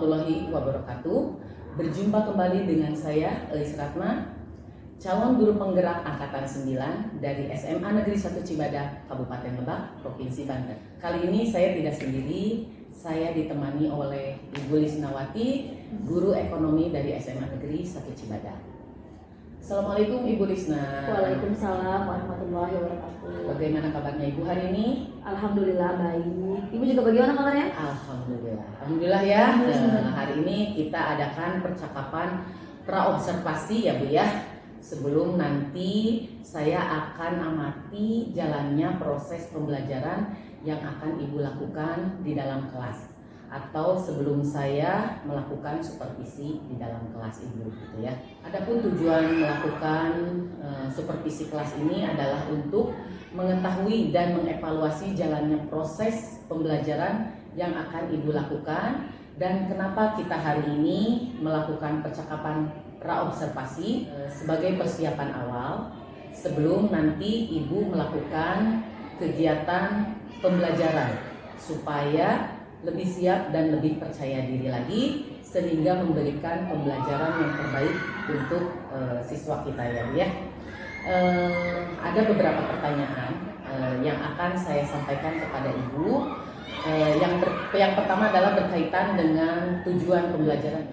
warahmatullahi wabarakatuh. Berjumpa kembali dengan saya, Elis Ratma, calon guru penggerak Angkatan 9 dari SMA Negeri 1 Cibadak, Kabupaten Lebak, Provinsi Banten. Kali ini saya tidak sendiri, saya ditemani oleh Ibu Lisnawati, guru ekonomi dari SMA Negeri 1 Cibadak. Assalamualaikum Ibu Lisna. Waalaikumsalam warahmatullahi wabarakatuh. Bagaimana kabarnya Ibu hari ini? Alhamdulillah baik. Ibu juga bagaimana kabarnya? Alhamdulillah ya. Hari ini kita adakan percakapan praobservasi ya Bu ya. Sebelum nanti saya akan amati jalannya proses pembelajaran yang akan Ibu lakukan di dalam kelas, atau sebelum saya melakukan supervisi di dalam kelas Ibu gitu ya. Adapun tujuan melakukan supervisi kelas ini adalah untuk mengetahui dan mengevaluasi jalannya proses pembelajaran yang akan Ibu lakukan, dan kenapa kita hari ini melakukan percakapan praobservasi sebagai persiapan awal sebelum nanti Ibu melakukan kegiatan pembelajaran supaya lebih siap dan lebih percaya diri lagi, sehingga memberikan pembelajaran yang terbaik untuk siswa kita ya. Ada beberapa pertanyaan yang akan saya sampaikan kepada Ibu. Yang pertama adalah berkaitan dengan tujuan pembelajaran.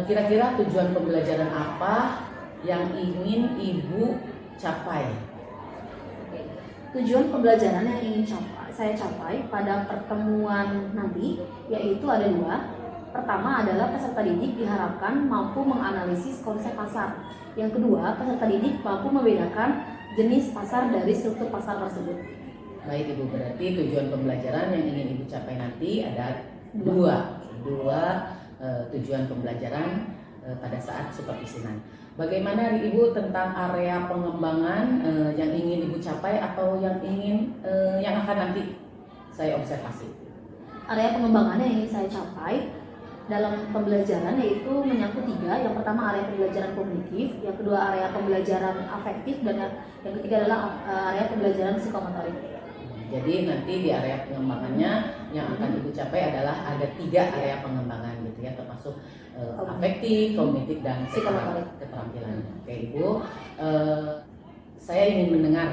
Kira-kira tujuan pembelajaran apa yang ingin Ibu capai? Tujuan pembelajaran yang ingin saya capai pada pertemuan nanti yaitu ada dua. Pertama adalah peserta didik diharapkan mampu menganalisis konsep pasar. Yang kedua, peserta didik mampu membedakan jenis pasar dari struktur pasar tersebut. Baik Ibu, berarti tujuan pembelajaran yang ingin Ibu capai nanti ada dua tujuan pembelajaran pada saat supervisinan. Bagaimana Ibu tentang area pengembangan yang ingin Ibu capai atau yang akan nanti saya observasi? Area pengembangan yang ingin saya capai dalam pembelajaran yaitu menyangkut tiga. Yang pertama area pembelajaran kognitif, yang kedua area pembelajaran afektif, dan yang ketiga adalah area pembelajaran psikomotorik. Jadi nanti di area pengembangannya yang akan Ibu capai adalah ada tiga area pengembangan gitu ya, termasuk afektif, kognitif, dan keterampilan. Oke Ibu, saya ingin mendengar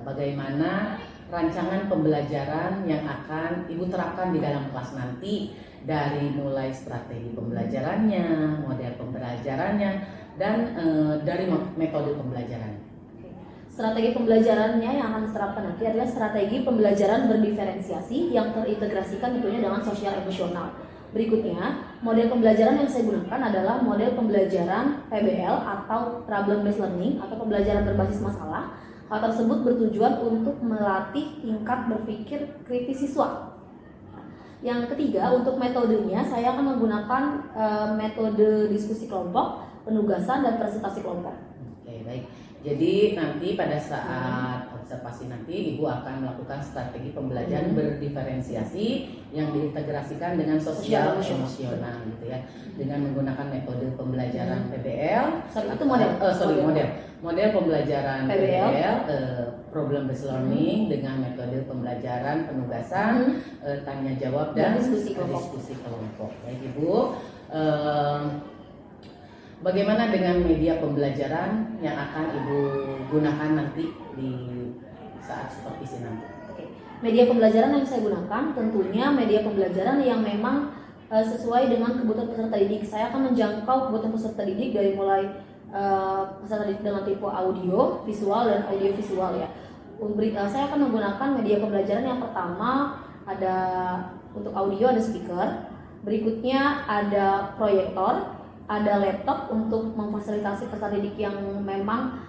bagaimana rancangan pembelajaran yang akan Ibu terapkan di dalam kelas nanti, dari mulai strategi pembelajarannya, model pembelajarannya, dan dari metode pembelajaran. Strategi pembelajarannya yang akan diterapkan nanti adalah strategi pembelajaran berdiferensiasi yang terintegrasikan tentunya dengan sosial emosional. Berikutnya, model pembelajaran yang saya gunakan adalah model pembelajaran PBL atau Problem Based Learning atau pembelajaran berbasis masalah. Hal tersebut bertujuan untuk melatih tingkat berpikir kritis siswa. Yang ketiga, untuk metodenya saya akan menggunakan metode diskusi kelompok, penugasan, dan presentasi kelompok. Oke, baik. Jadi nanti pada saat observasi nanti Ibu akan melakukan strategi pembelajaran berdiferensiasi yang diintegrasikan dengan sosial emosional gitu ya, dengan menggunakan metode pembelajaran PBL. Model pembelajaran PBL, problem based learning, dengan metode pembelajaran penugasan, tanya jawab, dan diskusi kelompok. Baik Ibu. Bagaimana dengan media pembelajaran yang akan Ibu gunakan nanti di saat supervisi nanti? Media pembelajaran yang saya gunakan tentunya media pembelajaran yang memang sesuai dengan kebutuhan peserta didik. Saya akan menjangkau kebutuhan peserta didik dari mulai peserta didik dengan tipe audio, visual, dan audio visual ya. Saya akan menggunakan media pembelajaran yang pertama ada untuk audio ada speaker, berikutnya ada proyektor, ada laptop untuk memfasilitasi peserta didik yang memang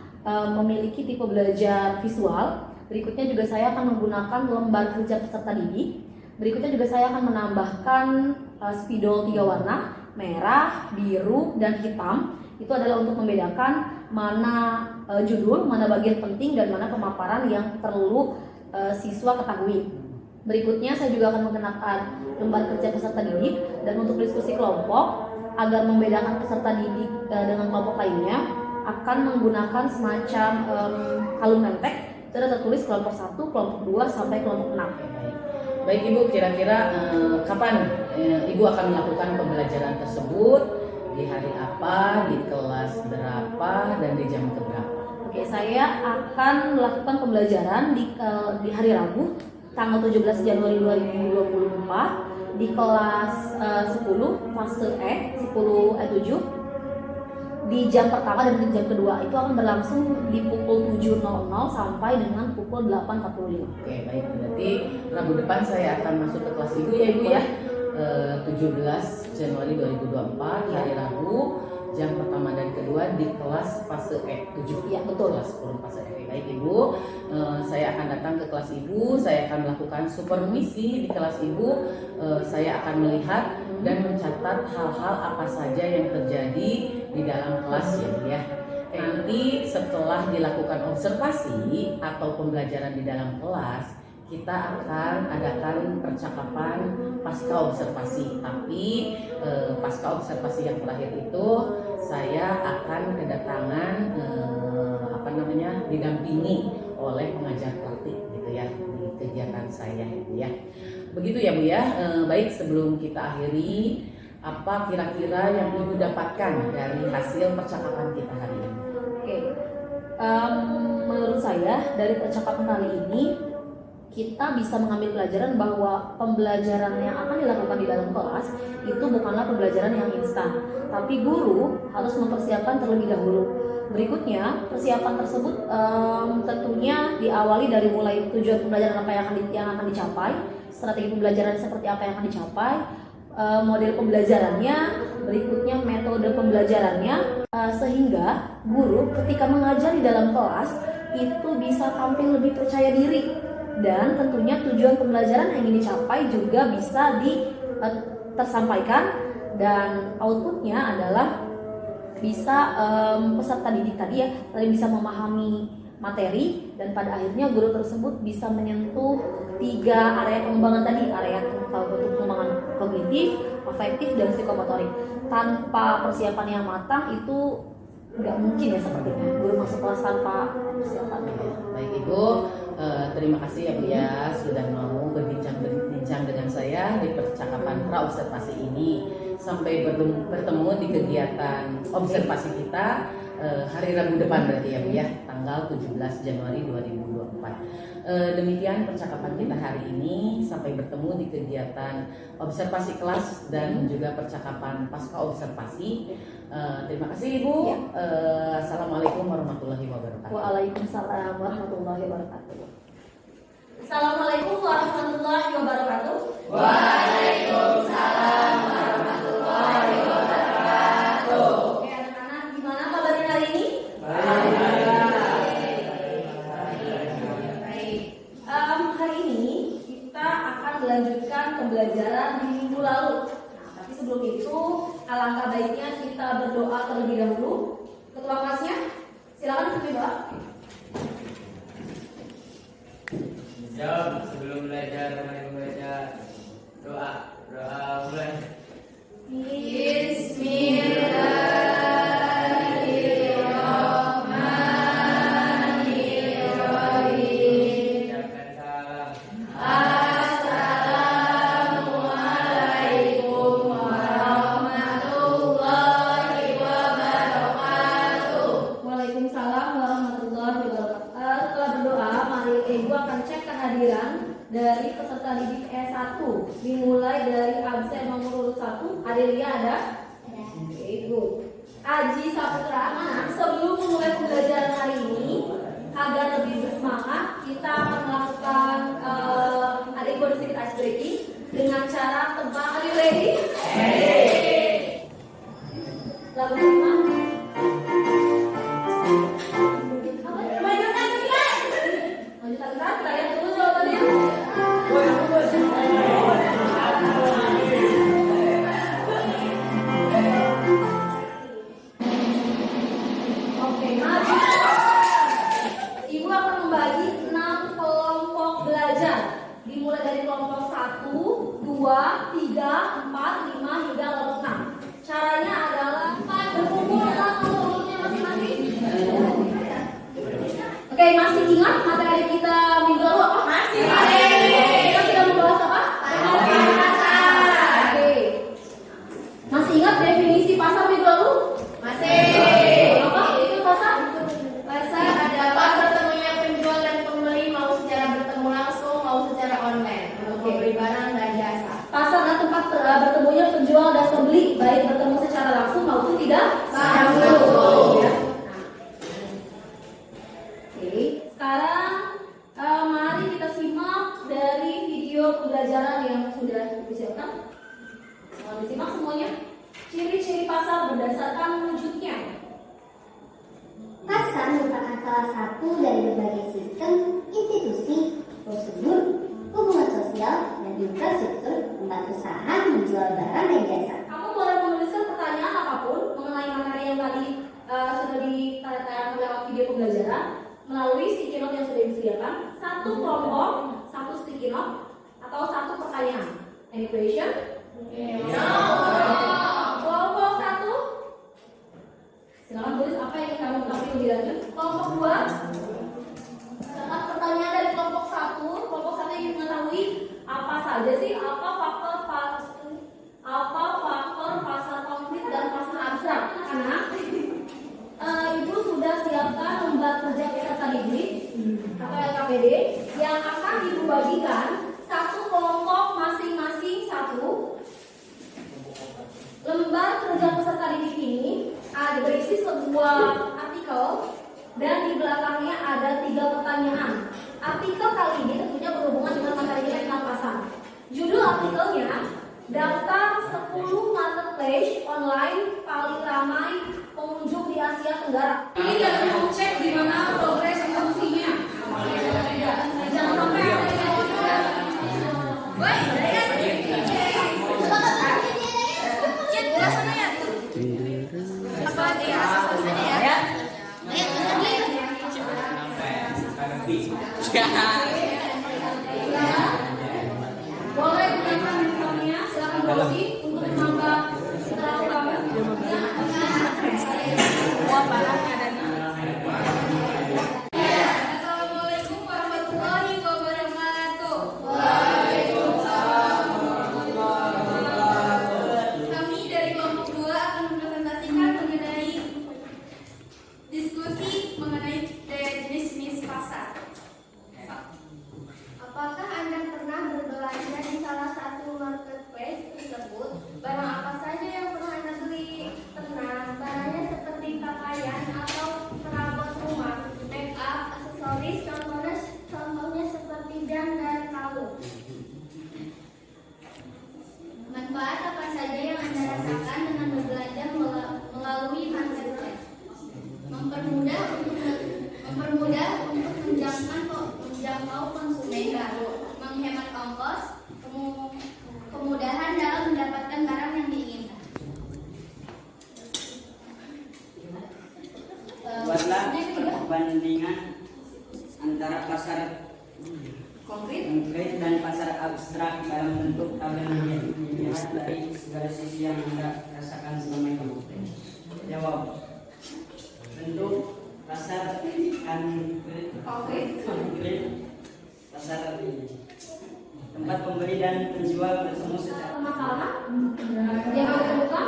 memiliki tipe belajar visual. Berikutnya juga saya akan menggunakan lembar kerja peserta didik. Berikutnya juga saya akan menambahkan spidol 3 warna, merah, biru, dan hitam. Itu adalah untuk membedakan mana judul, mana bagian penting, dan mana pemaparan yang perlu siswa ketahui. Berikutnya saya juga akan mengenakan lembar kerja peserta didik, dan untuk diskusi kelompok agar membedakan peserta didik dengan kelompok lainnya akan menggunakan semacam kalung nentek. Itu ada tertulis kelompok 1, kelompok 2, sampai kelompok 6. Baik Ibu, kira-kira kapan Ibu akan melakukan pembelajaran tersebut? Di hari apa, di kelas berapa, dan di jam keberapa? Oke, saya akan melakukan pembelajaran di hari Rabu tanggal 17 Januari 2024 di kelas 10 fase E 10E7 di jam pertama dan di jam kedua. Itu akan berlangsung di pukul 7.00 sampai dengan pukul 8.45. Oke, baik, berarti Rabu depan saya akan masuk ke kelas Ibu ya Ibu ya. 17 Januari 2024 hari Rabu, jam pertama dan kedua di kelas fase E7. Ya, betul. Kelas 10 fase E. Baik Ibu, saya akan datang ke kelas Ibu, saya akan melakukan supervisi di kelas Ibu. Saya akan melihat dan mencatat hal-hal apa saja yang terjadi di dalam kelas ya Bu ya. Nanti setelah dilakukan observasi atau pembelajaran di dalam kelas, kita akan adakan percakapan pasca observasi. Tapi pasca observasi yang terakhir itu saya akan kedatangan didampingi oleh pengajar praktik gitu ya di kegiatan saya gitu ya. Begitu ya Bu ya. Baik, sebelum kita akhiri, apa kira-kira yang Ibu dapatkan dari hasil percakapan kita hari ini? Oke, menurut saya dari percakapan kali ini kita bisa mengambil pelajaran bahwa pembelajaran yang akan dilakukan di dalam kelas itu bukanlah pembelajaran yang instan, tapi guru harus mempersiapkan terlebih dahulu. Berikutnya, persiapan tersebut tentunya diawali dari mulai tujuan pembelajaran apa yang akan dicapai, strategi pembelajaran seperti apa yang akan dicapai, model pembelajarannya, berikutnya metode pembelajarannya, sehingga guru ketika mengajar di dalam kelas itu bisa tampil lebih percaya diri. Dan tentunya tujuan pembelajaran yang ingin dicapai juga bisa tersampaikan, dan outputnya adalah bisa peserta didik tadi bisa memahami materi, dan pada akhirnya guru tersebut bisa menyentuh 3 area pengembangan tadi, area pengembangan kognitif, afektif, dan psikomotorik. Tanpa persiapan yang matang itu nggak mungkin ya sepertinya guru masuk kelas tanpa persiapan. Baik Ibu, terima kasih ya Bu ya sudah mau berbincang dengan saya di percakapan pra-observasi ini. Sampai bertemu di kegiatan observasi kita hari Rabu depan berarti ya Bu ya, tanggal 17 Januari 2024. Demikian percakapan kita hari ini. Sampai bertemu di kegiatan observasi kelas dan juga percakapan pasca observasi. Terima kasih Ibu. Ya. Assalamualaikum warahmatullahi wabarakatuh. Waalaikumsalam warahmatullahi wabarakatuh. Assalamualaikum warahmatullahi wabarakatuh. Waalaikumsalam warahmatullahi wabarakatuh. Oke anak-anak, gimana kabarnya hari ini? Baik. Hari ini kita akan melanjutkan pembelajaran di minggu lalu. Nah, tapi sebelum itu alangkah baiknya kita berdoa terlebih dahulu. Ketua kelasnya, silakan pimpin doa. Jawab sebelum belajar, mari membaca doa mulai. Bismillahirrahmanirrahim. Ucapkan salam. Assalamualaikum warahmatullahi wabarakatuh. Waalaikumsalam warahmatullahi wabarakatuh. Setelah berdoa, mari Ibu akan cek kehadiran dari peserta didik E1 dimulai dari absen nomor urut 1. Adelia ada? Oke, Ibu. Aji Saputra, mana? Sebelum memulai pembelajaran hari ini, agar lebih bersemangat, kita akan melakukan ada Ibu ada sedikit ice breaking dengan cara tebak. Are you ready? Lagu pertama. Lanjutan kita lihat dulu jawabannya. Oke, maju. Ibu akan membagi 6 kelompok belajar. Dimulai dari kelompok 1, 2, 3, 4, 5 hingga kelompok 6. Caranya adalah berkumpul dalam kelompoknya masing-masing. Oke, masih ingat materi kita minggu lalu apa? Masih. Kita sudah membahas apa? tidak masuk. Ya. Oke, sekarang mari kita simak dari video pembelajaran yang sudah disiapkan. Disimak semuanya. Ciri-ciri pasar berdasarkan wujudnya. Pasar merupakan salah satu dari berbagai sistem, institusi, prosedur, hubungan sosial, dan infrastruktur tempat usaha menjual barang dan jasa. Kamu boleh menuliskan pertanyaan apapun mengenai materi yang tadi sudah ditayangkan lewat video pembelajaran melalui sticky note yang sudah disediakan. Satu kelompok, satu sticky note, atau satu pertanyaan. Any question? No. Kelompok satu, silakan tulis apa yang kamu ketahui lebih lanjut. Kelompok dua, catat pertanyaan dari kelompok satu. Kelompok satu ingin mengetahui apa saja sih apa faktor pasar konkret dan pasar abstrak. Anak, ibu sudah siapkan lembar kerja peserta didik atau LKPD yang akan ibu bagikan satu kelompok masing-masing satu. Lembar kerja peserta didik ini ada berisi sebuah artikel dan di belakangnya ada 3 pertanyaan. Artikel kali ini tentunya berhubungan dengan materi kita tentang pasar. Judul artikelnya daftar 10 marketplace online paling ramai pengunjung di Asia Tenggara. Ini yang mau cek di mana progres eksekusinya. Jangan sampai ada yang boleh gunakan handphonenya, silakan browsing untuk menambah keterangan. Assalamualaikum warahmatullahi wabarakatuh. Kami dari kelompok 2 akan mempresentasikan mengenai diskusi mengenai jenis-jenis pasar. Apakah Anda pernah berbelanja di salah satu marketplace tersebut? Barang apa saja yang pernah Anda beli? Pernah. Barangnya seperti pakaian atau perabot rumah, make up, aksesoris, contohnya seperti jam dan kalung. Manfaat apa saja yang Anda rasakan dengan berbelanja melalui marketplace? Mempermudah untuk menjangkau konsumen baru, menghemat ongkos, kemudahan dalam mendapatkan barang yang diinginkan. Buatlah perbandingan antara pasar konkret dan pasar abstrak dalam bentuk tabel dilihat dari segala sisi yang Anda rasakan selama ini. Jawab. Bentuk pasar konkret pasar tempat pembeli dan penjual bertemu secara Masalah yang kamu temukan?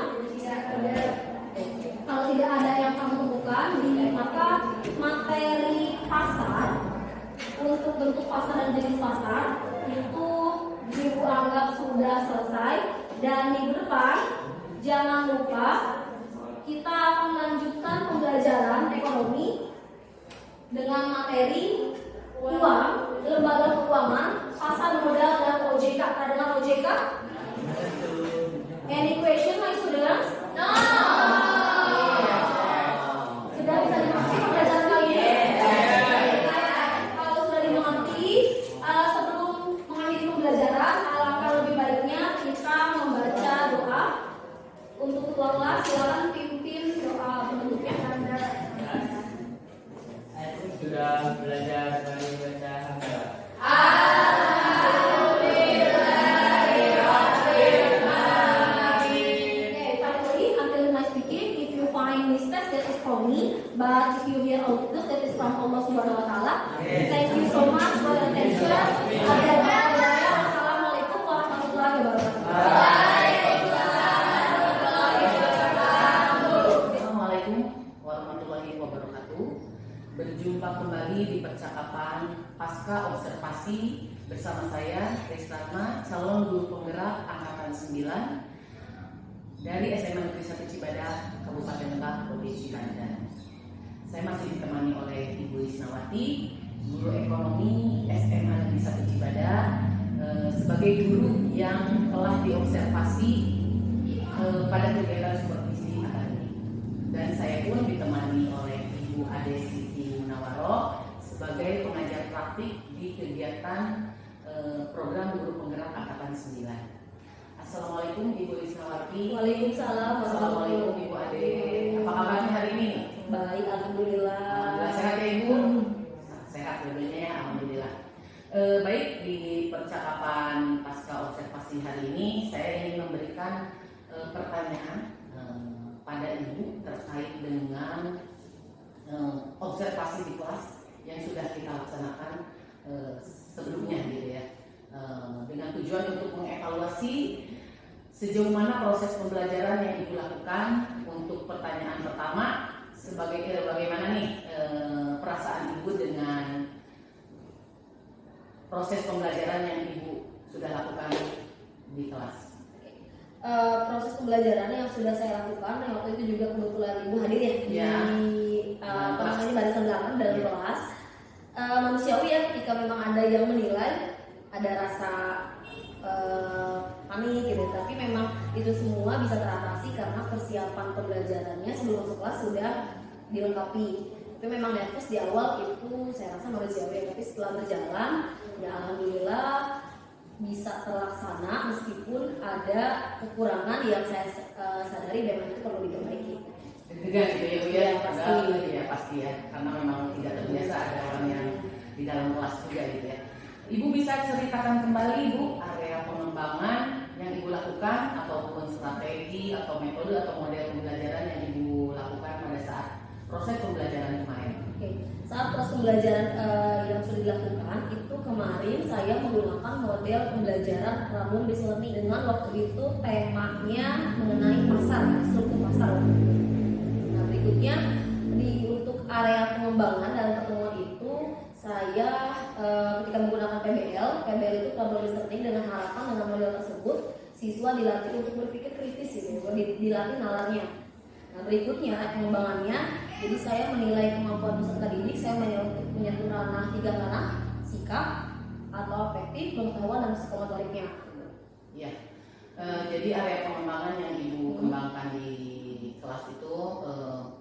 Kalau tidak ada yang kamu temukan, maka materi pasar untuk bentuk pasar dan jenis pasar itu ibu anggap sudah selesai. Dan minggu depan jangan lupa kita akan melanjutkan pembelajaran ekonomi dengan materi uang, lembaga keuangan, pasar modal dan OJK. Pernah dengar OJK? Any question, my students? No. Sudah bisa dimengerti pembelajaran kali ini? Kalau sudah dimengerti, sebelum mengakhiri pembelajaran, alangkah lebih baiknya kita membaca doa. Untuk ketua kelas, silakan pimpin doa penutupnya. Sudah belajar dari baca hamdalah. But if you hear all this, that is from Allah Subhanahu Wa Taala. Thank you so much for your attention. Assalamualaikum warahmatullahi wabarakatuh. Assalamualaikum warahmatullahi wabarakatuh. Berjumpa kembali di percakapan pasca observasi bersama saya Tristarma, calon guru penggerak angkatan 9 dari SMA Negeri 1 Cibadak, Kabupaten ditemani oleh Ibu Isnawati, guru ekonomi SMA Negeri 1 Cibadah, sebagai guru yang telah diobservasi pada kegiatan supervisi hari ini. Dan saya pun ditemani oleh Ibu Ade Siti Munawaro sebagai pengajar praktik di kegiatan program guru penggerak angkatan 9. Assalamualaikum Ibu Isnawati. Waalaikumsalam. Assalamualaikum Ibu Ade. Apa kabarnya hari ini? Baik, alhamdulillah. Alhamdulillah sehat ya Ibu? Sehat tentunya ya, alhamdulillah. Baik, di percakapan pasca observasi hari ini saya ingin memberikan pertanyaan pada Ibu terkait dengan observasi di kelas yang sudah kita laksanakan sebelumnya gitu ya, dengan tujuan untuk mengevaluasi sejauh mana proses pembelajaran yang Ibu lakukan. Untuk pertanyaan pertama, bagaimana nih perasaan Ibu dengan proses pembelajaran yang Ibu sudah lakukan di kelas? Proses pembelajaran yang sudah saya lakukan, yang waktu itu juga kebetulan Ibu hadir ya, di barisan belakang dalam kelas. Manusiawi ya, ketika memang ada yang menilai, ada rasa panik gitu, tapi memang itu semua bisa teratasi karena persiapan pembelajarannya sebelum masuk kelas sudah dilengkapi. Tapi memang nervous di awal itu saya rasa manusiawi, tapi setelah berjalan ya alhamdulillah bisa terlaksana meskipun ada kekurangan yang saya sadari memang itu perlu diperbaiki. Deg-degan gitu ya Bu ya? Pasti. Ya pasti ya, karena memang tidak terbiasa ada orang yang di dalam kelas juga gitu ya. Ibu bisa ceritakan kembali Bu area pengembangan yang Ibu lakukan ataupun strategi atau metode atau model pembelajaran yang Ibu lakukan pada saat proses pembelajaran kemarin. Oke. Saat proses pembelajaran yang sudah dilakukan itu kemarin saya menggunakan model pembelajaran Ramun Based Learning dengan waktu itu temanya mengenai pasar, struktur pasar. Nah berikutnya untuk area pengembangan dalam pertemuan itu saya ketika menggunakan PBL itu Problem Based Learning dengan harapan dengan model tersebut siswa dilatih untuk berpikir kritis gitu, dilatih nalarnya. Nah berikutnya pengembangannya, jadi saya menilai kemampuan peserta didik, saya menyentuh ranah 3 ranah, sikap atau afektif, pengetahuan dan psikomotoriknya. Ya, jadi area pengembangan yang Ibu kembangkan di kelas itu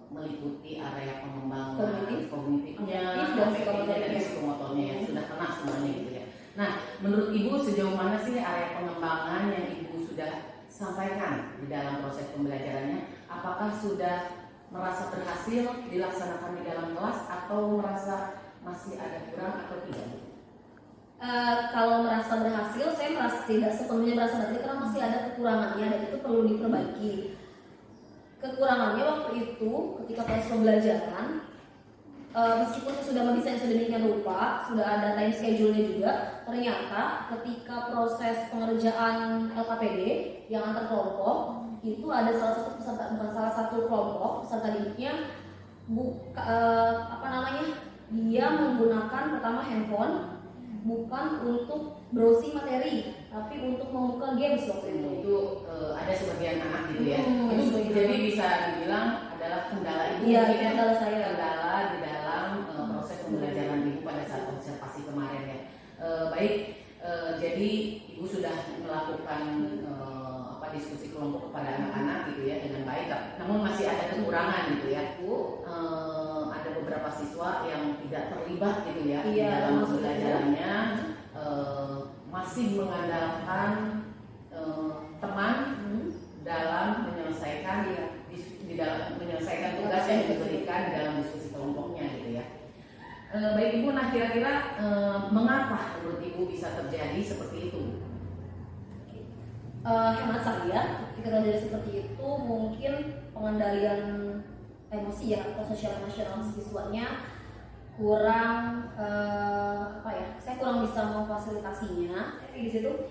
meliputi area pengembangan kognitifnya, afektifnya dan psikomotornya yang sudah kena semuanya gitu ya. Nah, menurut Ibu sejauh mana sih area pengembangan yang Ibu sudah sampaikan di dalam proses pembelajarannya? Apakah sudah merasa berhasil dilaksanakan di dalam kelas atau merasa masih ada kurang atau tidak? Kalau merasa berhasil, saya merasa tidak sepenuhnya merasa berhasil karena masih ada kekurangannya dan itu perlu diperbaiki. Kekurangannya waktu itu ketika proses pembelajaran, meskipun sudah mendesain sedemikian rupa, sudah ada time schedule-nya juga, ternyata ketika proses pengerjaan LKPD yang antar kelompok itu ada salah satu kelompok peserta didiknya dia menggunakan pertama handphone bukan untuk browsing materi tapi untuk membuka games waktu itu. Ada sebagian anak gitu ya. Itu jadi bisa dibilang adalah kendala Ibu. Iya, kendala saya. Kendala di dalam proses pembelajaran Ibu pada saat observasi kemarin ya. Jadi Ibu sudah melakukan diskusi kelompok kepada anak-anak gitu ya dengan baik, namun masih ada kekurangan gitu ya. Ada beberapa siswa yang tidak terlibat gitu ya di dalam pembelajarannya, masih mengandalkan teman dalam menyelesaikan tugas yang diberikan di dalam diskusi kelompoknya gitu ya. Baik Ibu, nah kira-kira mengapa menurut Ibu bisa terjadi seperti itu? Hemat saya, ketika terjadi seperti itu mungkin pengendalian emosi ya atau sosial emosional siswanya kurang saya kurang bisa memfasilitasinya. Di situ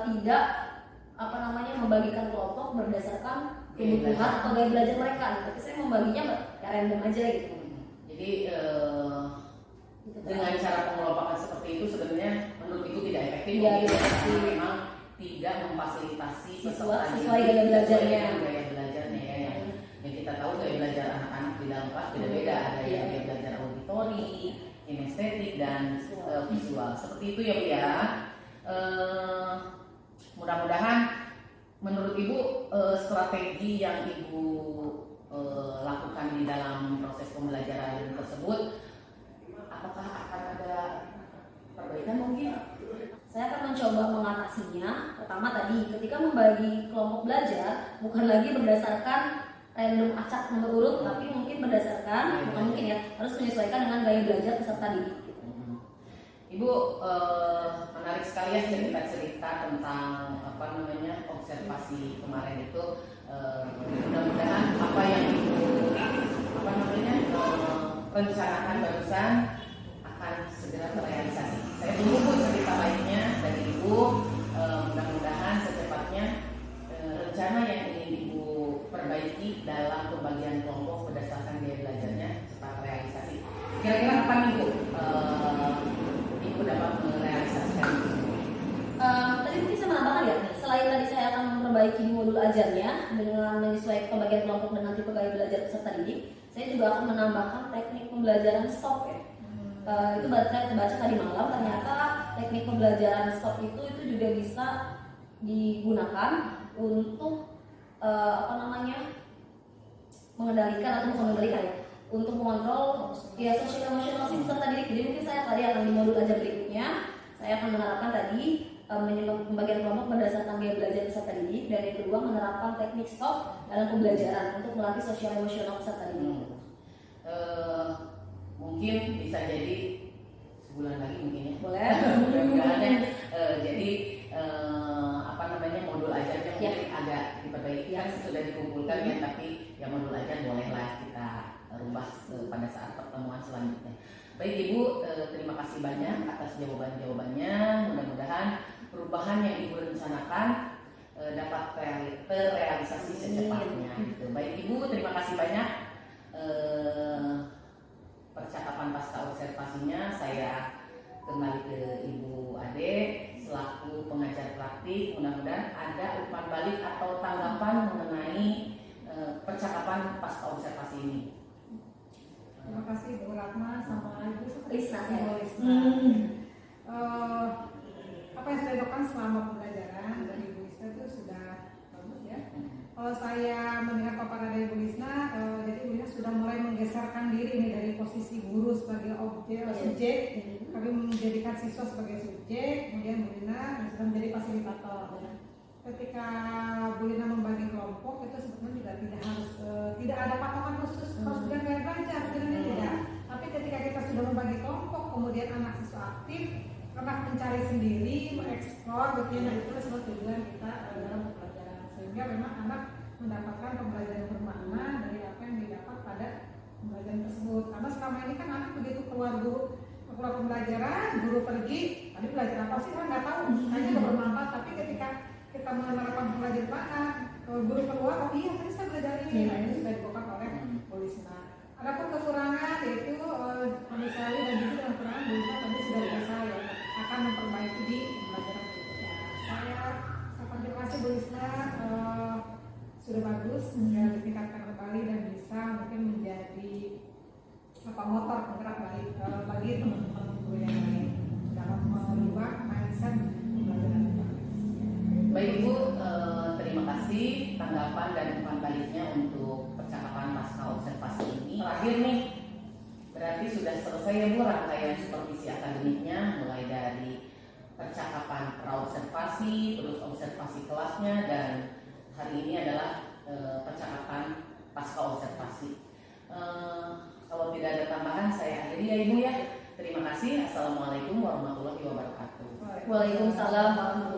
tidak membagikan kelompok berdasarkan kebutuhan atau gaya belajar mereka, tapi saya membaginya random aja gitu. Jadi dengan cara pengelompokan seperti itu sebenarnya menurut Ibu tidak efektif ya, karena memang tidak memfasilitasi sesuai gaya belajarnya ya, yang kita tahu gaya belajar anak-anak di dalam kelas beda-beda, ada yang gaya belajar estetik dan visual. Seperti itu ya Bu ya. Mudah-mudahan menurut Ibu strategi yang Ibu lakukan di dalam proses pembelajaran tersebut, apakah akan ada perbaikan mungkin? Saya akan mencoba mengatasinya. Pertama tadi, ketika membagi kelompok belajar, bukan lagi berdasarkan random acak nomor urut, tapi mungkin berdasarkan, bukan mungkin ya, harus menyesuaikan dengan gaya belajar peserta didik. Ibu menarik sekali ya cerita-cerita tentang observasi kemarin itu. Mudah-mudahan apa yang Ibu rencanakan barusan akan segera terrealisasi. Saya tunggu cerita lainnya dari Ibu. Mudah-mudahan secepatnya rencana yang ingin Ibu perbaiki dalam pembagian kelompok berdasarkan gaya belajarnya cepat realisasi. Kira-kira kapan Ibu dapat merealisasikan itu? Tadi mungkin saya menambahkan ya, selain tadi saya akan memperbaiki modul ajarnya dengan menyesuaikan pembagian kelompok dengan tipe gaya belajar peserta didik, saya juga akan menambahkan teknik pembelajaran stop ya. Itu saya baca tadi malam, ternyata teknik pembelajaran stop itu juga bisa digunakan untuk mengendalikan atau mengendalikan ya, untuk mengontrol ya sosial emosional si peserta didik. Jadi mungkin saya tadi akan di modul ajar berikutnya saya akan menerapkan tadi pembagian kelompok berdasarkan gaya belajar peserta didik, dan yang kedua menerapkan teknik stop dalam pembelajaran untuk melatih sosial emosional peserta didik. Mungkin bisa jadi sebulan lagi mungkin ya. Boleh. Mudah-mudahan jadi modul ajarnya mungkin agak diperbaiki, kan sudah dikumpulkan ya, tapi ya modul ajar bolehlah kita rubah pada saat pertemuan selanjutnya. Baik Ibu, terima kasih banyak atas jawaban-jawabannya. Mudah-mudahan perubahan yang Ibu rencanakan dapat terrealisasi secepatnya. Gitu. Baik Ibu, terima kasih banyak. Percakapan pasca observasinya saya kembali ke Ibu Ade selaku pengajar praktik. Mudah-mudahan ada umpan balik atau tanggapan mengenai percakapan pasca observasi ini. Terima kasih Bu Ratna sama Ibu Risna. Apa yang saya lakukan selama pembelajaran dari Ibu Risna itu sudah bagus ya. Kalau saya mendengar paparan dari Ibu Risna, jadi Ibu Risna sudah mulai menggeserkan diri ini dari posisi guru sebagai subjek, kami menjadikan siswa sebagai subjek, kemudian Bu Risna sudah menjadi fasilitator. Ketika Bu Lina membagi kelompok itu sebetulnya juga tidak ada patokan khusus harus bilang gaya belajar, sebenarnya tidak. Tapi ketika kita sudah membagi kelompok, kemudian anak siswa aktif, anak mencari sendiri, mengeksplor, begitu itu semua tujuan kita dalam pembelajaran. Sehingga memang anak mendapatkan pembelajaran bermakna dari apa yang didapat pada pembelajaran tersebut. Karena selama ini kan anak begitu keluar pembelajaran, guru pergi, tadi belajar apa sih kan nggak tahu, hanya nggak bermanfaat. Tapi ketika kita menerapkan pembelajaran makna, guru keluar, oh iya tadi saya belajar ini, nah ini sudah dibongkar oleh Polisna. Adapun kekurangan yaitu misalnya dan juga dengan kekurangan bisa tadi sudah berusaha ya akan memperbaiki di pembelajaran berikutnya. Saya terima kasih Bu Risna, sudah bagus ya, ditingkatkan kembali dan bisa mungkin menjadi motor penggerak bagi teman-teman guru yang lain dalam merubah mindset pembelajaran. Baik Ibu, terima kasih tanggapan dan umpan baliknya untuk percakapan pasca observasi ini. Terakhir nih, berarti sudah selesai ya Bu rangkaian supervisi akademiknya, mulai dari percakapan pra-observasi, terus observasi kelasnya, dan hari ini adalah percakapan pasca observasi. Kalau tidak ada tambahan, saya akhiri ya Ibu ya. Terima kasih. Assalamualaikum warahmatullahi wabarakatuh. Waalaikumsalam warahmatullahi wabarakatuh.